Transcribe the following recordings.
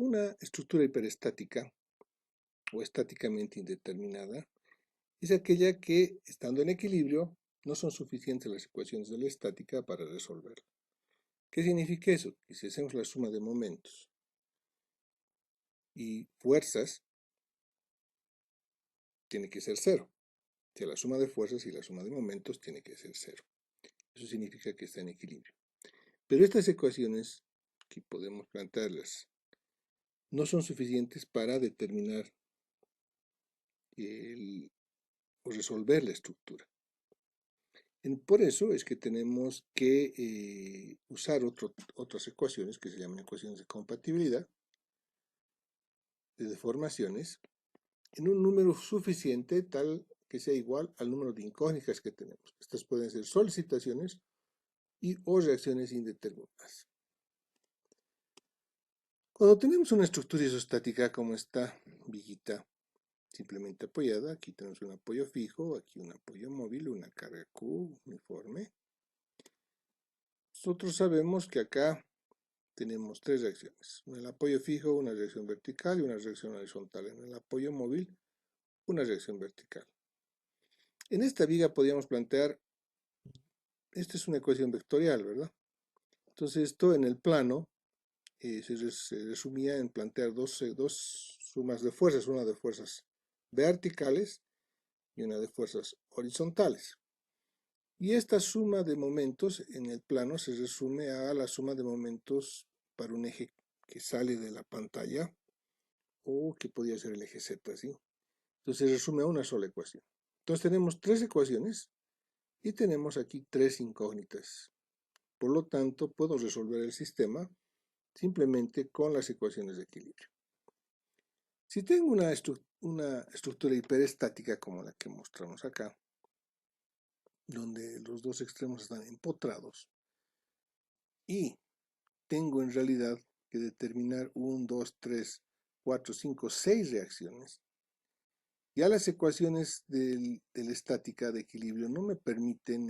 Una estructura hiperestática o estáticamente indeterminada es aquella que, estando en equilibrio, no son suficientes las ecuaciones de la estática para resolverla. ¿Qué significa eso? Que si hacemos la suma de momentos y fuerzas, tiene que ser cero. O sea, la suma de fuerzas y la suma de momentos tiene que ser cero. Eso significa que está en equilibrio. Pero estas ecuaciones, que podemos plantearlas, no son suficientes para determinar o resolver la estructura. Por eso es que tenemos que usar otras ecuaciones que se llaman ecuaciones de compatibilidad, de deformaciones, en un número suficiente tal que sea igual al número de incógnitas que tenemos. Estas pueden ser solicitaciones o reacciones indeterminadas. Cuando tenemos una estructura isostática como esta viguita simplemente apoyada, aquí tenemos un apoyo fijo, aquí un apoyo móvil, una carga Q uniforme. Nosotros sabemos que acá tenemos tres reacciones. En el apoyo fijo, una reacción vertical y una reacción horizontal. En el apoyo móvil, una reacción vertical. En esta viga podríamos plantear, esta es una ecuación vectorial, ¿verdad? Entonces esto en el plano se resumía en plantear dos sumas de fuerzas, una de fuerzas verticales y una de fuerzas horizontales. Y esta suma de momentos en el plano se resume a la suma de momentos para un eje que sale de la pantalla o que podría ser el eje Z, ¿sí? Entonces se resume a una sola ecuación. Entonces tenemos tres ecuaciones y tenemos aquí tres incógnitas. Por lo tanto, puedo resolver el sistema simplemente con las ecuaciones de equilibrio. Si tengo una estructura hiperestática como la que mostramos acá, donde los dos extremos están empotrados, y tengo en realidad que determinar 1, 2, 3, 4, 5, 6 reacciones, ya las ecuaciones de la estática de equilibrio no me permiten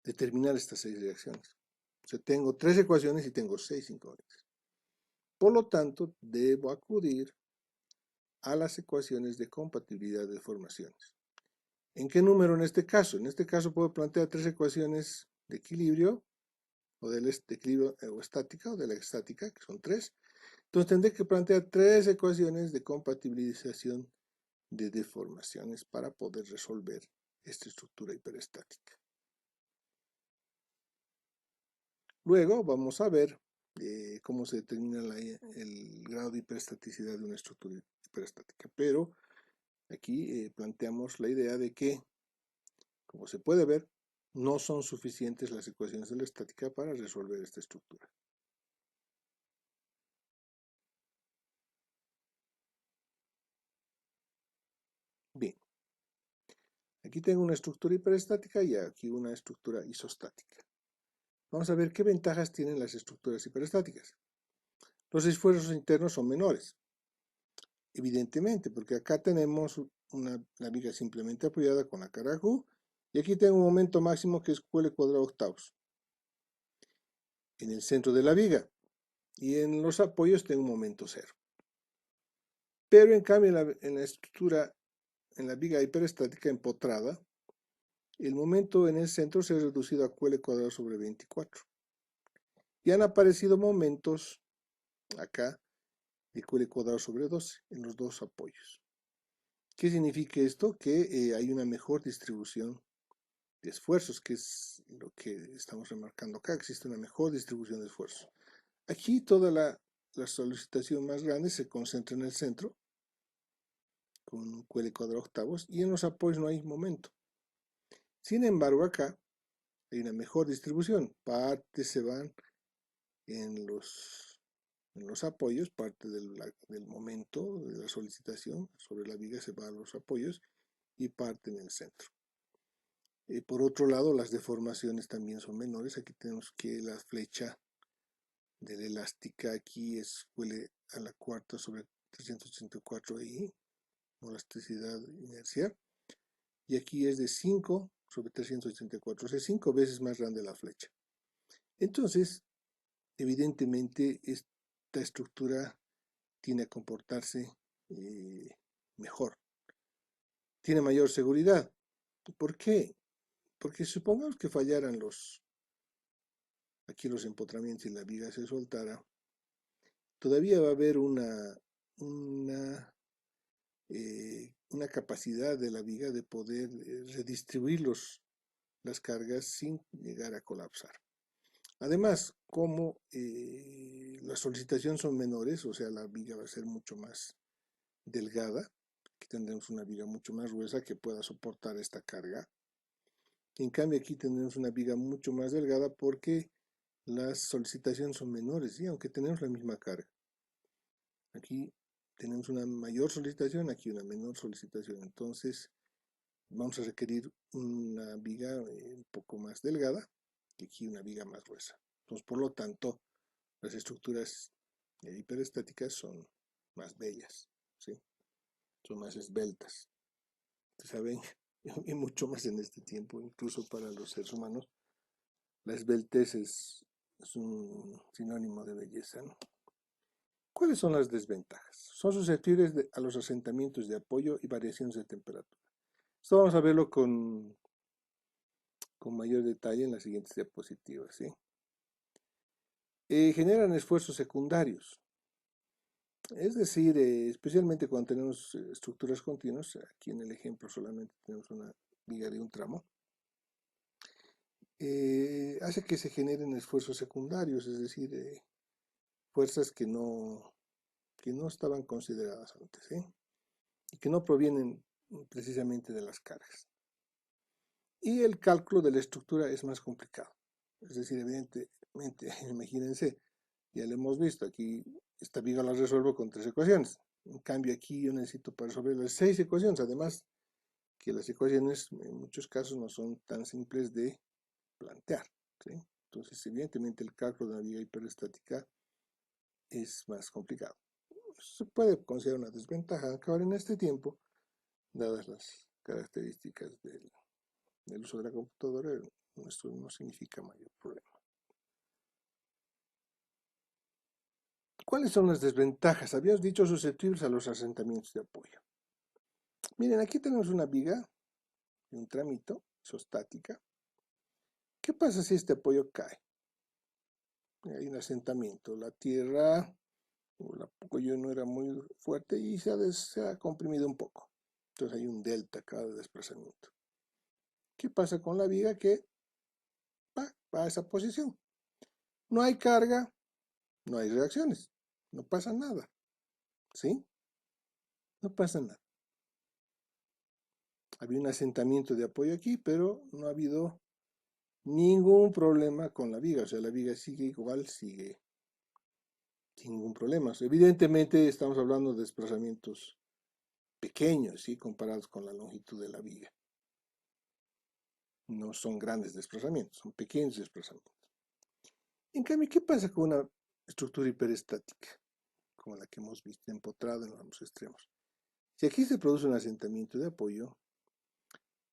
determinar estas 6 reacciones. O sea, tengo 3 ecuaciones y tengo 6 incógnitas. Por lo tanto, debo acudir a las ecuaciones de compatibilidad de deformaciones. ¿En qué número en este caso? En este caso puedo plantear 3 ecuaciones de equilibrio, o del equilibrio o estática, o de la estática, que son 3. Entonces tendré que plantear 3 ecuaciones de compatibilización de deformaciones para poder resolver esta estructura hiperestática. Luego vamos a ver cómo se determina el grado de hiperestaticidad de una estructura hiperestática, pero aquí planteamos la idea de que, como se puede ver, no son suficientes las ecuaciones de la estática para resolver esta estructura. Bien, aquí tengo una estructura hiperestática y aquí una estructura isostática. Vamos a ver qué ventajas tienen las estructuras hiperestáticas. Los esfuerzos internos son menores, evidentemente, porque acá tenemos la viga simplemente apoyada con la carga Q, y aquí tengo un momento máximo que es QL cuadrado octavos en el centro de la viga, y en los apoyos tengo un momento cero. Pero en cambio en la estructura, en la viga hiperestática empotrada, el momento en el centro se ha reducido a QL cuadrado sobre 24. Y han aparecido momentos acá de QL cuadrado sobre 12 en los dos apoyos. ¿Qué significa esto? Que hay una mejor distribución de esfuerzos, que es lo que estamos remarcando acá. Existe una mejor distribución de esfuerzos. Aquí toda la solicitación más grande se concentra en el centro, con QL cuadrado octavos, y en los apoyos no hay momento. Sin embargo, acá hay una mejor distribución. Partes se van en los apoyos, parte del momento de la solicitación sobre la viga se va a los apoyos y parte en el centro. Por otro lado, las deformaciones también son menores. Aquí tenemos que la flecha de la elástica aquí es QL a la cuarta sobre 384i, o elasticidad inercia, y aquí es de 5 sobre 384, o sea, 5 veces más grande la flecha. Entonces, evidentemente, esta esta estructura tiene a comportarse mejor, tiene mayor seguridad. ¿Por qué? Porque supongamos que fallaran aquí los empotramientos y la viga se soltara, todavía va a haber una capacidad de la viga de poder redistribuir las cargas sin llegar a colapsar. Además, como las solicitaciones son menores, o sea, la viga va a ser mucho más delgada, aquí tendremos una viga mucho más gruesa que pueda soportar esta carga. En cambio, aquí tendremos una viga mucho más delgada porque las solicitaciones son menores, ¿sí? Aunque tenemos la misma carga. Aquí tenemos una mayor solicitación, aquí una menor solicitación. Entonces, vamos a requerir una viga un poco más delgada que aquí una viga más gruesa. Entonces, por lo tanto, las estructuras hiperestáticas son más bellas, ¿sí? Son más esbeltas. ¿Saben? Y mucho más en este tiempo, incluso para los seres humanos, la esbeltez es un sinónimo de belleza, ¿no? ¿Cuáles son las desventajas? Son susceptibles a los asentamientos de apoyo y variaciones de temperatura. Esto vamos a verlo con mayor detalle en las siguientes diapositivas, ¿sí? Generan esfuerzos secundarios, es decir, especialmente cuando tenemos estructuras continuas, aquí en el ejemplo solamente tenemos una viga de un tramo, hace que se generen esfuerzos secundarios, es decir, fuerzas que no estaban consideradas antes, ¿sí? Y que no provienen precisamente de las cargas. Y el cálculo de la estructura es más complicado, es decir, evidentemente, imagínense, ya lo hemos visto, aquí esta viga la resuelvo con 3 ecuaciones, en cambio aquí yo necesito para resolver las 6 ecuaciones, además que las ecuaciones en muchos casos no son tan simples de plantear, ¿sí? Entonces evidentemente el cálculo de una viga hiperestática es más complicado. Se puede considerar una desventaja, aunque ahora en este tiempo, dadas las características del uso de la computadora, esto no significa mayor problema. ¿Cuáles son las desventajas? Habíamos dicho susceptibles a los asentamientos de apoyo. Miren, aquí tenemos una viga de un tramito isostática. ¿Qué pasa si este apoyo cae? Hay un asentamiento, la tierra o el apoyo no era muy fuerte y se ha comprimido un poco. Entonces hay un delta acá de desplazamiento. ¿Qué pasa con la viga que va a esa posición? No hay carga, no hay reacciones, no pasa nada, ¿sí? No pasa nada. Había un asentamiento de apoyo aquí, pero no ha habido ningún problema con la viga, o sea, la viga sigue igual, sigue sin ningún problema. Evidentemente estamos hablando de desplazamientos pequeños, ¿sí? Comparados con la longitud de la viga. No son grandes desplazamientos, son pequeños desplazamientos. En cambio, ¿qué pasa con una estructura hiperestática, como la que hemos visto empotrada en ambos extremos? Si aquí se produce un asentamiento de apoyo,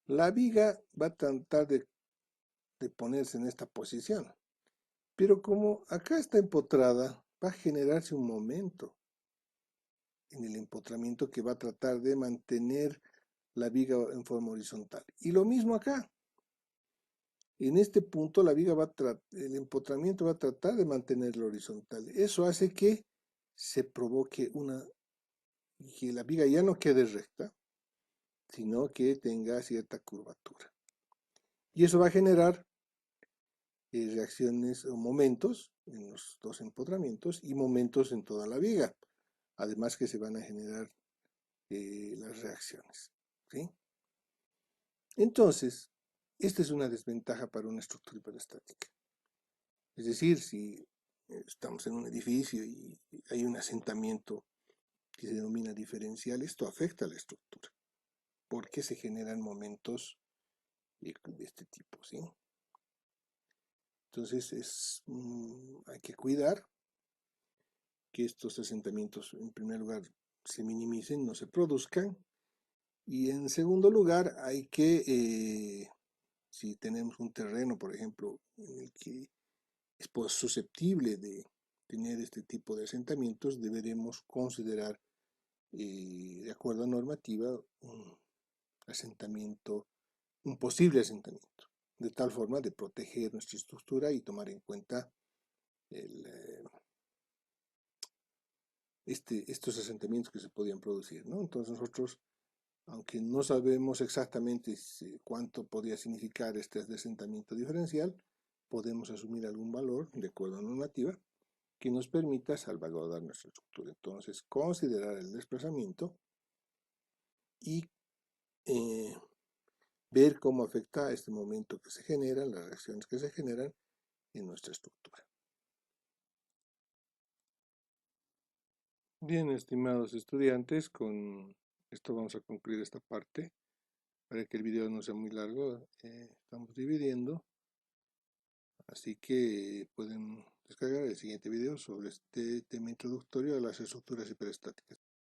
la viga va a tratar de ponerse en esta posición, pero como acá está empotrada, va a generarse un momento en el empotramiento que va a tratar de mantener la viga en forma horizontal. Y lo mismo acá. En este punto el empotramiento va a tratar de mantenerlo horizontal. Eso hace que se provoque que la viga ya no quede recta, sino que tenga cierta curvatura. Y eso va a generar reacciones o momentos en los dos empotramientos y momentos en toda la viga. Además que se van a generar las reacciones, ¿sí? Entonces, esta es una desventaja para una estructura hiperestática. Es decir, si estamos en un edificio y hay un asentamiento que se denomina diferencial, esto afecta a la estructura, porque se generan momentos de este tipo, ¿sí? Entonces hay que cuidar que estos asentamientos, en primer lugar, se minimicen, no se produzcan, y en segundo lugar, hay que, si tenemos un terreno, por ejemplo, en el que es susceptible de tener este tipo de asentamientos deberemos considerar, de acuerdo a normativa, un posible asentamiento, de tal forma de proteger nuestra estructura y tomar en cuenta estos asentamientos que se podían producir, ¿no? Entonces nosotros, aunque no sabemos exactamente cuánto podría significar este asentamiento diferencial, podemos asumir algún valor de acuerdo a la normativa que nos permita salvaguardar nuestra estructura. Entonces, considerar el desplazamiento y ver cómo afecta este momento que se genera, las reacciones que se generan en nuestra estructura. Bien, estimados estudiantes, con esto vamos a concluir esta parte. Para que el video no sea muy largo, estamos dividiendo. Así que pueden descargar el siguiente video sobre este tema introductorio a las estructuras hiperestáticas.